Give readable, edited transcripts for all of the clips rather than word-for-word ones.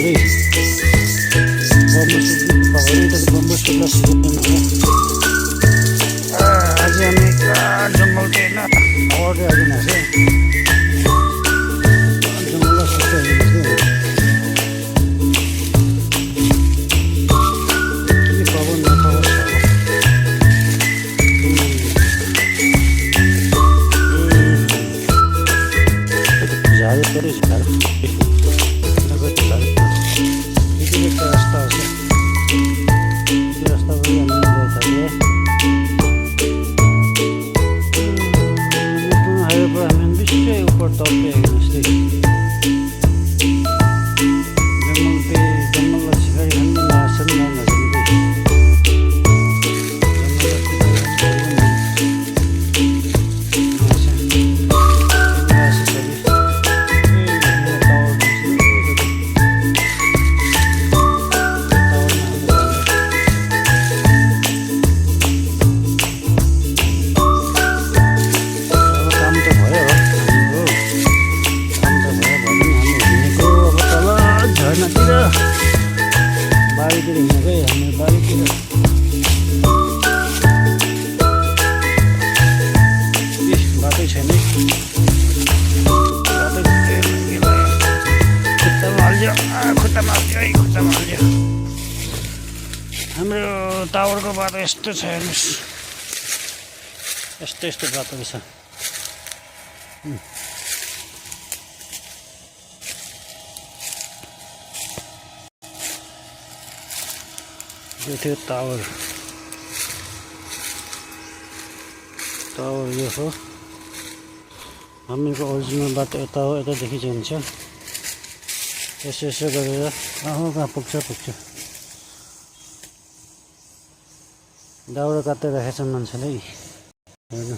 है आज हामी जङ्गल चाहिँ होइन आइदिनु है जङ्गल सबै हाम्रो टावरको बाटो यस्तो छ हेर्नुहोस् यस्तो यस्तो बाटो छ यो थियो टावर यो हो हामीको ओरिजिनल बाटो यता हो यतादेखि चाहिँ हुन्छ यसो यसो गरेर कहाँ पुग्छ दाउरा काटेर राखेछ मान्छेले हेर्नु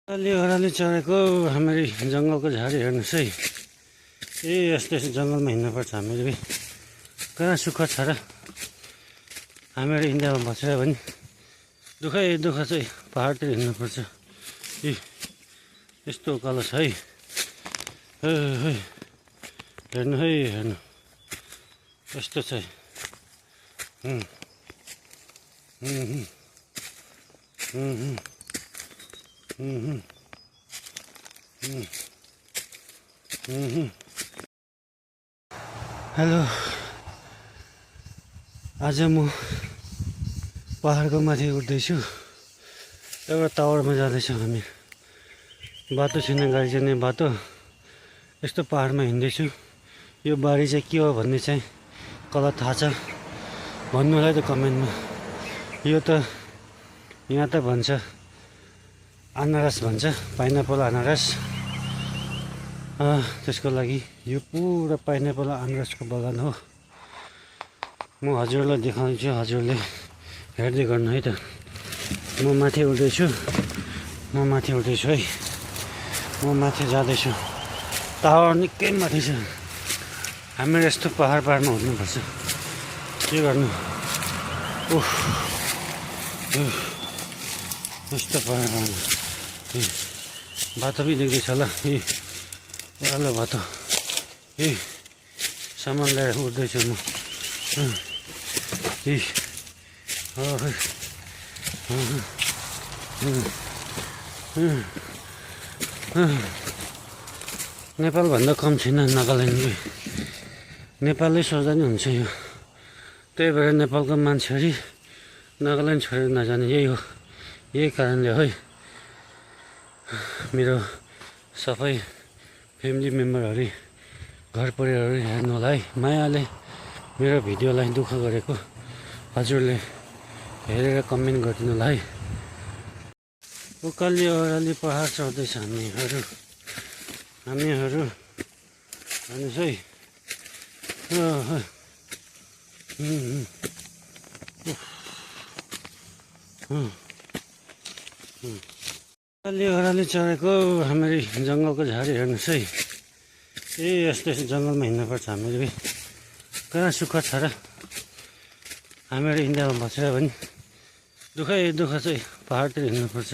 ओह्राली चढेको हाम्रो जङ्गलको झाडी हेर्नुहोस् है यस्तो यस्तो जङ्गलमा हिँड्नुपर्छ हामीले कहाँ सुख छ र हामीहरू इन्डियामा बसेर भने दुःख चाहिँ पहाडतिर हिँड्नुपर्छ यस्तो उकालो छ है हेर्नु यस्तो छ हेलो आज म पहाडको माथि उठ्दैछु एउटा टावरमा जाँदैछौँ हामी बाटो छैन गाडी जाने बाटो यस्तो पहाडमा हिँड्दैछु यो बारी चाहिँ के हो भन्ने चाहिँ कसलाई थाहा छ भन्नुलाई त कमेन्टमा यो त यहाँ त भन्छ अनारस भन्छ पाइनएप्पल अनारस त्यसको लागि यो पुरा पाइनएप्पल अनारसको बगान हो म हजुरलाई देखाउँछु हजुरले हेर्दै गर्नु है त म माथि उठ्दैछु है म माथि जाँदैछु टावर निकै माथि छ हामी यस्तो पहाडमा हुनुपर्छ के गर्नु यस्तो पहाडमा बाटो पनि देख्दैछ ल ओह्रालो बाटो सामान ल्याएर उठ्दैछु म नेपालभन्दा कम छैन नागाल्यान्ड नेपालै सोच्दा नि हुन्छ यो त्यही भएर नेपालको मान्छेहरू नागाल्यान्ड छोडेर नजाने यही कारणले है मेरो सबै फ्यामिली मेम्बरहरू घर परिवारहरू हेर्नुलाई मायाले मेरो भिडियोलाई दुःख गरेको हजुरले हेरेर कमेन्ट गरिदिनुलाई उकाली ओह्राली पहाड चढ्दैछ हामीहरू हेर्नुहोस् है ओह्राली चढेको हाम्रो जङ्गलको झाडी हेर्नुहोस् है यस्तो यस्तो जङ्गलमा हिँड्नुपर्छ हामीले कहाँ सुख छ र हामीहरू इन्डियामा बसेर भने दुःखै दुःख चाहिँ पहाडतिर हिँड्नुपर्छ।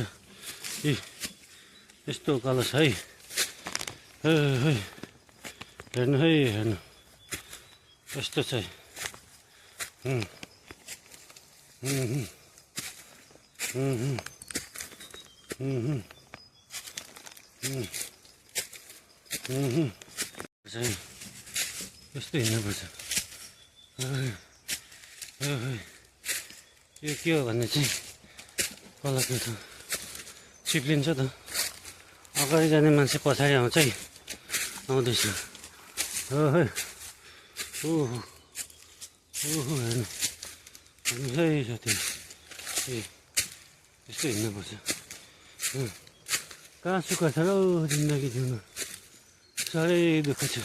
यस्तो उकालो छ है। हेर्नु है हेर्नु यस्तो चाहिँ यस्तो हिँड्नुपर्छ। यो के हो भन्ने चाहिँ कलाको त चिप्लिन्छ त। अगाडि जाने मान्छे पछाडि आउँछ है, आउँदैछ। हेर्नु है साथी, यस्तो हिँड्नुपर्छ। कहाँ सुख छ र जिन्दगी जिउन, साह्रै दुःख छ।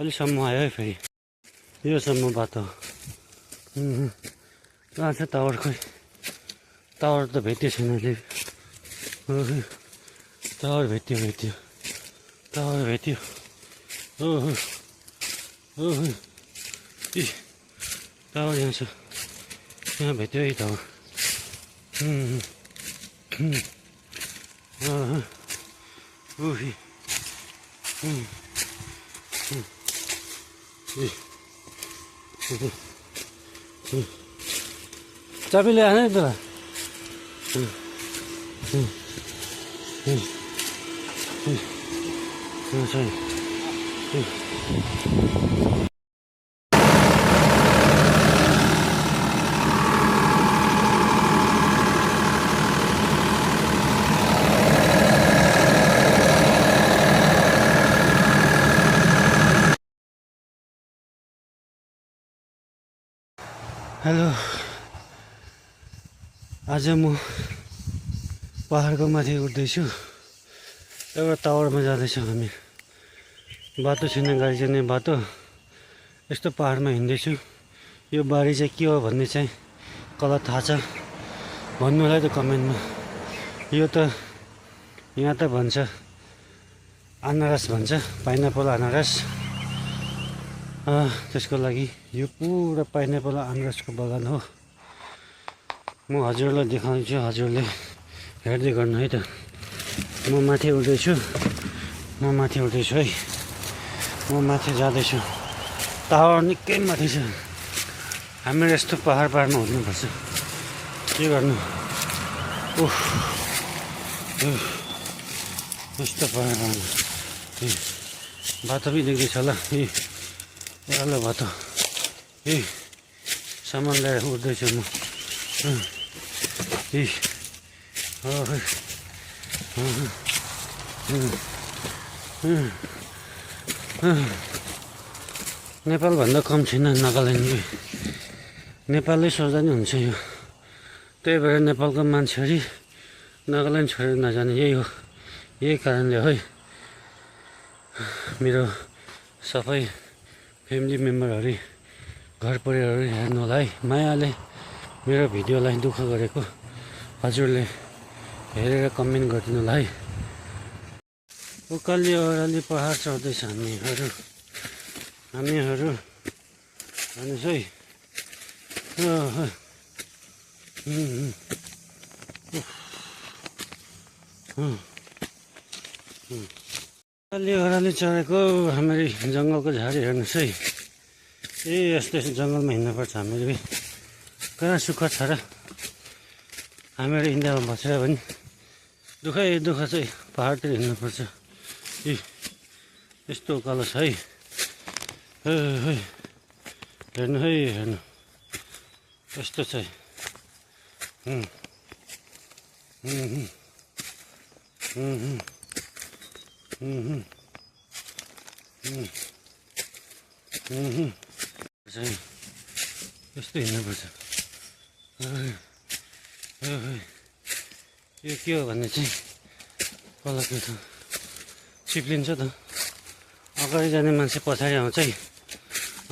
अलिकसम्म आयो है फेरि, योसम्म बाटो। कहाँ छ टावर? खोइ टावर त भेट्यो छैन अहिले। टावर भेट्यो टावर भेट्यो। टावर यहाँ छ, यहाँ भेट्यो है टावर। चाबी ल्याएन नि तँलाई? हेलो, आज म पहाडको माथि उठ्दैछु। एउटा टावरमा जाँदैछौँ हामी। बाटो छैन, गाडी जाने बाटो। यस्तो पहाडमा हिँड्दैछु। यो बारी चाहिँ के हो भन्ने चाहिँ कसलाई थाहा छ भन्नु होला त कमेन्टमा। यो त यहाँ त भन्छ अनारस भन्छ, पाइनएप्पल अनारस। त्यसको लागि यो पुरा पाइनएप्पल अनारसको बगान हो। म हजुरलाई देखाउँछु, हजुरले हेर्दै गर्नु है त। म माथि उठ्दैछु है। म माथि जाँदैछु। टावर निकै माथि छ। हामीहरू यस्तो पहाडमा उठ्नुपर्छ। के गर्नु? यस्तो पहाडमा बाटो पनि देख्दैछ होला। ओह्रालो बाटो। सामान ल्याएर उठ्दैछु म। नेपालभन्दा कम छैन नागाल्यान्ड। नेपालै सोच्दा नि हुन्छ यो। त्यही भएर नेपालको मान्छेहरू नागाल्यान्ड छोडेर नजाने यही हो। यही कारणले है मेरो सबै फ्यामिली मेम्बरहरू, घर परिवारहरू हेर्नु होला है। मायाले मेरो भिडियोलाई दुःख गरेको हजुरले हेरेर कमेन्ट गरिदिनु होला है। उकाली ओह्राली पहाड चढ्दैछ हामीहरू हेर्नुहोस् है। उकाली ओह्राली चढेको हामीहरू जङ्गलको झाडी हेर्नुहोस् है। यस्तो जङ्गलमा हिँड्नुपर्छ हामीहरू। कहाँ सुख छ र? हामीहरू इन्डियामा बसेर पनि दुःखै दुःख चाहिँ पहाडतिर हिँड्नुपर्छ। यस्तो उकालो छ है। हेर्नु है हेर्नु यस्तो चाहिँ यस्तो हिँड्नुपर्छ। यो के हो भन्ने चाहिँ कसलाई त चिप्लिन्छ त। अगाडि जाने मान्छे पछाडि आउँछ है,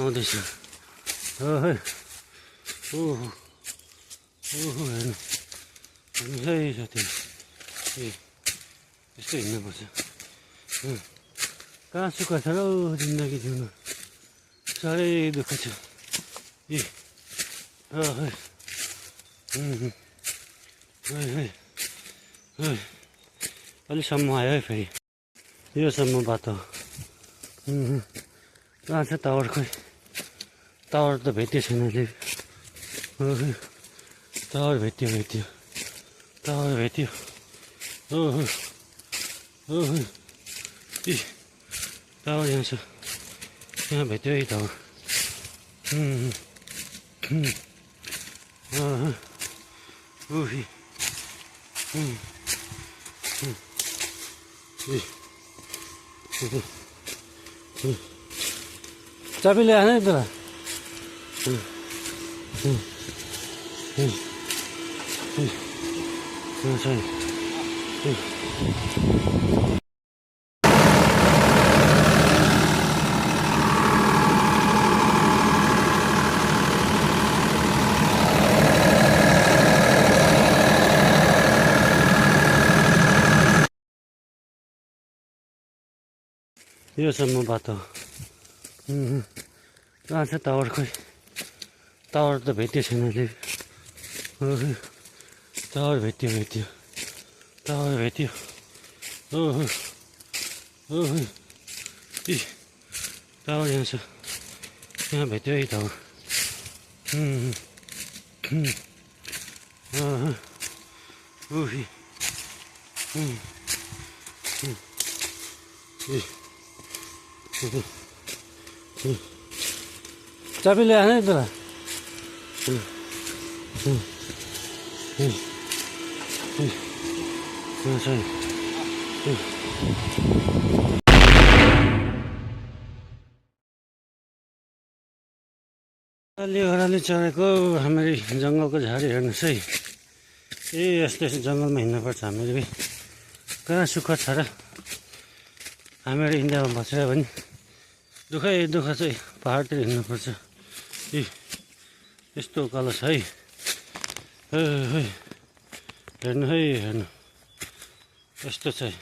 आउँदैछ। हेर्नु है साथी, यस्तो हिँड्नुपर्छ। कहाँ सुख छ र जिन्दगी जिउन साह्रै दुःख छ ए अलिसम्म आयो है फेरि योसम्म बाटो कहाँ छ टावर खोइ टावर त भेट्यो छैन अहिले टावर भेट्यो टावर भेट्यो टावर यहाँ छ यहाँ भेट्यो है टावर चाबी ल्याएन नि त योसम्म बाटो कहाँ छ टावर खोइ टावर त भेट्यो छैन अहिले टावर भेट्यो टावर भेट्यो टावर यहाँ छ यहाँ भेट्यो है टावर चाबी ल्याएन नि त अलि ओह्रालो चढेको हामीहरू जङ्गलको झाडी हेर्नुहोस् है यस्तो जङ्गलमा हिँड्नुपर्छ हामीहरू कहाँ सुख छ र हामीहरू इन्डियामा बसेर भने दुःख चाहिँ पहाडतिर हिँड्नुपर्छ यस्तो उकालो छ है हेर्नु यस्तो छ